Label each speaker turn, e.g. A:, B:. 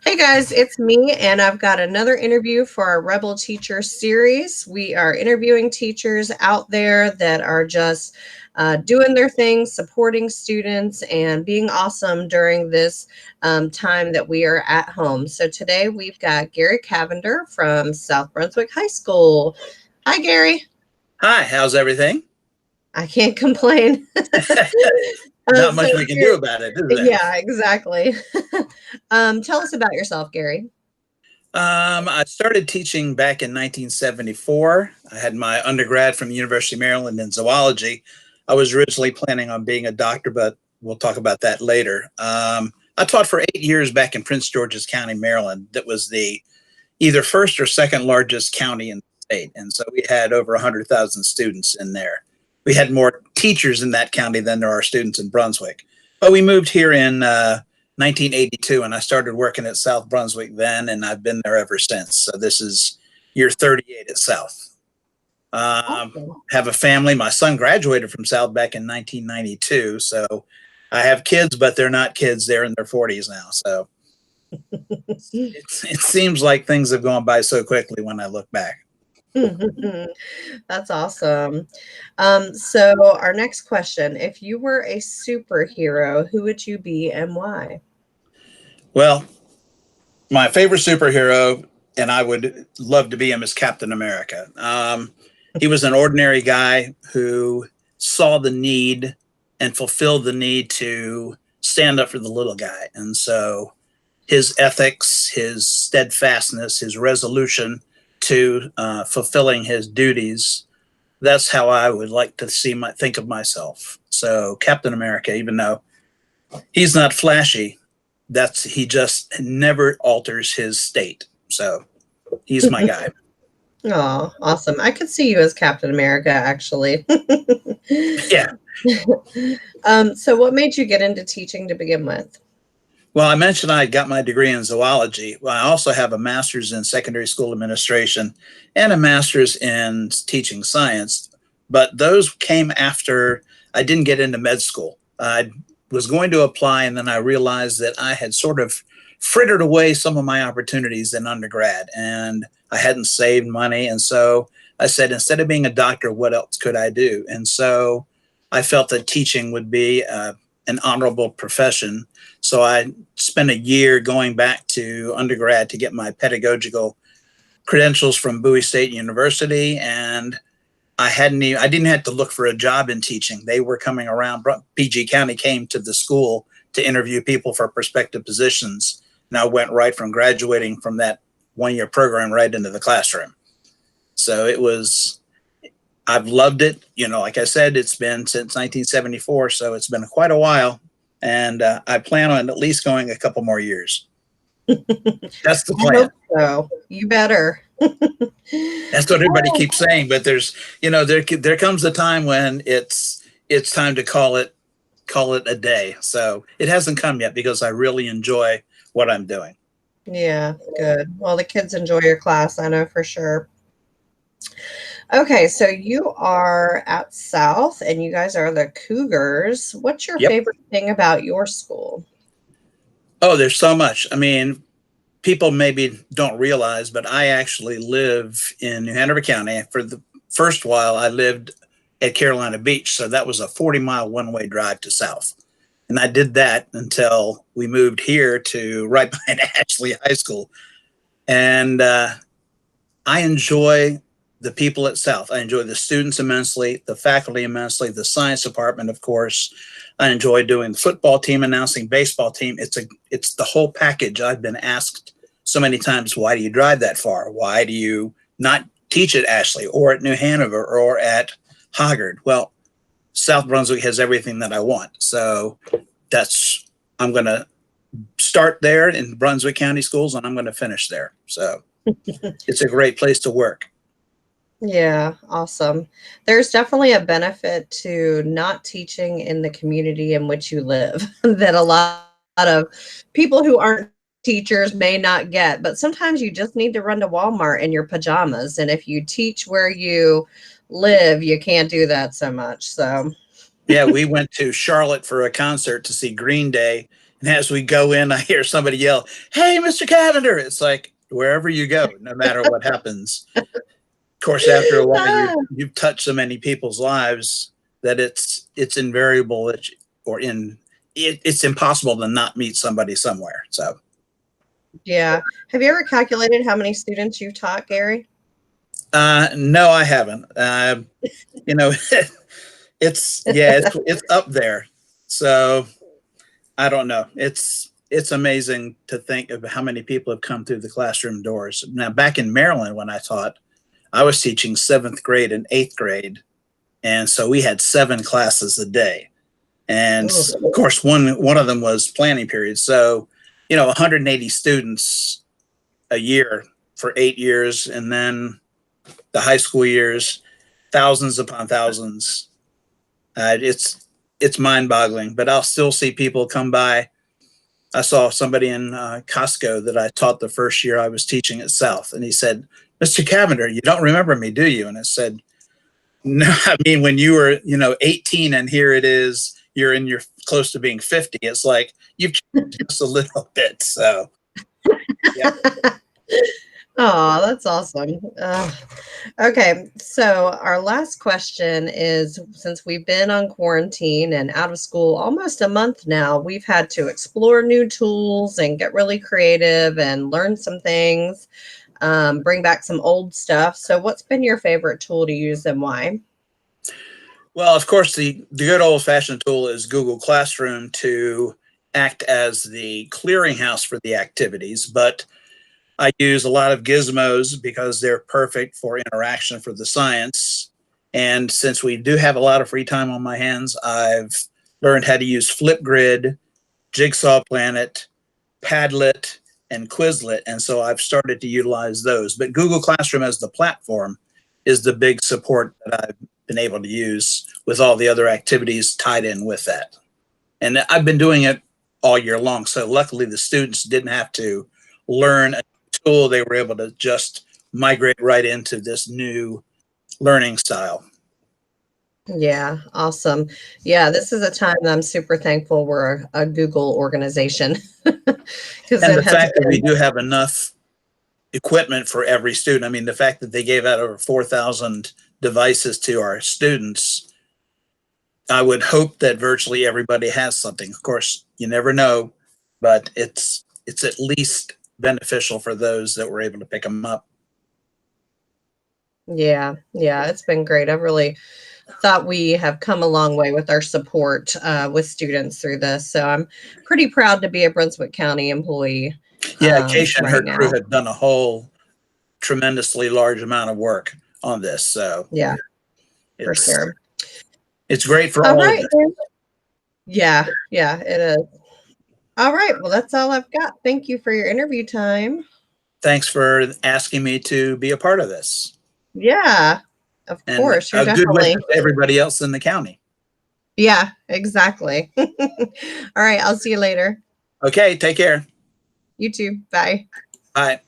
A: Hey guys, it's me, and I've got another interview for our Rebel Teacher series. We are interviewing teachers out there that are just doing their thing, supporting students, and being awesome during this time that we are at home. So today we've got Gary Cavender from South Brunswick High School. Hi, Gary.
B: Hi, how's everything?
A: I can't complain.
B: Not
A: So,
B: much we can do
A: Gary,
B: about it, is there?
A: yeah, exactly. Tell us about yourself, Gary.
B: I started teaching back in 1974. I had my undergrad from the University of Maryland in zoology. I was originally planning on being a doctor, but we'll talk about that later. I taught for 8 years back in Prince George's County, Maryland. That was the either first or second largest county in the state. And so we had over 100,000 students in there. We had more teachers in that county than there are students in Brunswick. But we moved here in 1982, and I started working at South Brunswick then, and I've been there ever since. So this is year 38 at South.
A: Awesome.
B: Have a family. My son graduated from South back in 1992. So I have kids, but they're not kids. They're in their 40s now. So it seems like things have gone by so quickly when I look back.
A: That's awesome. So our next question, if you were a superhero, who would you be and why?
B: Well, my favorite superhero, and I would love to be him, is Captain America. He was an ordinary guy who saw the need and fulfilled the need to stand up for the little guy. And so his ethics, his steadfastness, his resolution to fulfilling his duties, that's how I would like to think of myself. So Captain America, even though he's not flashy, he just never alters his state. So he's my guy.
A: Oh, awesome. I could see you as Captain America, actually.
B: Yeah.
A: So what made you get into teaching to begin with?
B: Well, I mentioned I got my degree in zoology. Well, I also have a master's in secondary school administration and a master's in teaching science. But those came after I didn't get into med school. I was going to apply, and then I realized that I had sort of frittered away some of my opportunities in undergrad, and I hadn't saved money. And so I said, instead of being a doctor, what else could I do? And so I felt that teaching would be an honorable profession. So I spent a year going back to undergrad to get my pedagogical credentials from Bowie State University, and I didn't have to look for a job in teaching. They were coming around. PG County came to the school to interview people for prospective positions, and I went right from graduating from that 1 year program right into the classroom. So I've loved it. Like I said, it's been since 1974, so it's been quite a while, and I plan on at least going a couple more years. That's the
A: I hope
B: plan.
A: so. You better.
B: That's what everybody keeps saying, but there comes a time when it's time to call it a day. So it hasn't come yet because I really enjoy what I'm doing.
A: Yeah, good. Well, the kids enjoy your class, I know for sure. Okay, so you are at South and you guys are the Cougars. What's your
B: Yep.
A: favorite thing about your school?
B: Oh, there's so much. I mean, people maybe don't realize, but I actually live in New Hanover County. For the first while, I lived at Carolina Beach, so that was a 40-mile one-way drive to South. And I did that until we moved here to right behind Ashley High School. And I enjoy the people at South. I enjoy the students immensely, the faculty immensely, the science department, of course. I enjoy doing the football team, announcing baseball team. It's the whole package. I've been asked so many times, why do you drive that far? Why do you not teach at Ashley or at New Hanover or at Hoggard? Well, South Brunswick has everything that I want. So I'm going to start there in Brunswick County Schools, and I'm going to finish there. So it's a great place to work.
A: Yeah, awesome. There's definitely a benefit to not teaching in the community in which you live that a lot of people who aren't teachers may not get. But sometimes you just need to run to Walmart in your pajamas. And if you teach where you live, you can't do that so much. So,
B: Yeah, we went to Charlotte for a concert to see Green Day, And as we go in, I hear somebody yell, "Hey, Mr. Cavender!" It's like wherever you go, no matter what happens. Of course, after a while, you've touched so many people's lives that it's invariable that it's impossible to not meet somebody somewhere. So
A: Yeah. Have you ever calculated how many students you've taught, Gary?
B: no, I haven't. You know, it's up there. So I don't know. It's amazing to think of how many people have come through the classroom doors. Now, back in Maryland, when I taught, I was teaching 7th grade and 8th grade, and so we had 7 classes a day. And of course, one of them was planning period. So, 180 students a year for 8 years, and then the high school years, thousands upon thousands. It's mind-boggling, but I'll still see people come by. I saw somebody in Costco that I taught the first year I was teaching at South, and he said, "Mr. Cavender, you don't remember me, do you?" And I said, "No, I mean, when you were, 18 and here it is, you're close to being 50. It's like you've changed just a little bit." So, yeah.
A: Oh, that's awesome. Okay, so our last question is, since we've been on quarantine and out of school almost a month now, we've had to explore new tools and get really creative and learn some things, bring back some old stuff. So what's been your favorite tool to use and why?
B: Well, of course, the good old-fashioned tool is Google Classroom to act as the clearinghouse for the activities, but I use a lot of gizmos because they're perfect for interaction for the science. And since we do have a lot of free time on my hands, I've learned how to use Flipgrid, Jigsaw Planet, Padlet, and Quizlet. And so I've started to utilize those. But Google Classroom as the platform is the big support that I've been able to use with all the other activities tied in with that. And I've been doing it all year long. So luckily the students didn't have to learn a tool. They were able to just migrate right into this new learning style.
A: Yeah, awesome. Yeah, this is a time that I'm super thankful we're a Google organization. Because
B: And
A: it
B: the
A: has
B: fact that
A: been,
B: we do have enough equipment for every student. I mean, the fact that they gave out over 4,000 devices to our students, I would hope that virtually everybody has something. Of course, you never know, but it's at least beneficial for those that were able to pick them up.
A: yeah, it's been great. I've really thought we have come a long way with our support with students through this. So I'm pretty proud to be a Brunswick County employee
B: Yeah, Keisha and her
A: right
B: crew
A: now.
B: have done a whole tremendously large amount of work on this. So
A: Yeah, for
B: it's
A: sure.
B: it's great for
A: All
B: all of
A: right.
B: us.
A: Yeah, it is. All right. Well, that's all I've got. Thank you for your interview time.
B: Thanks for asking me to be a part of this.
A: Yeah, of
B: And
A: course. You're
B: a good wish
A: definitely.
B: to everybody else in the county.
A: Yeah, exactly. All right. I'll see you later.
B: Okay, take care.
A: You too. Bye.
B: Bye.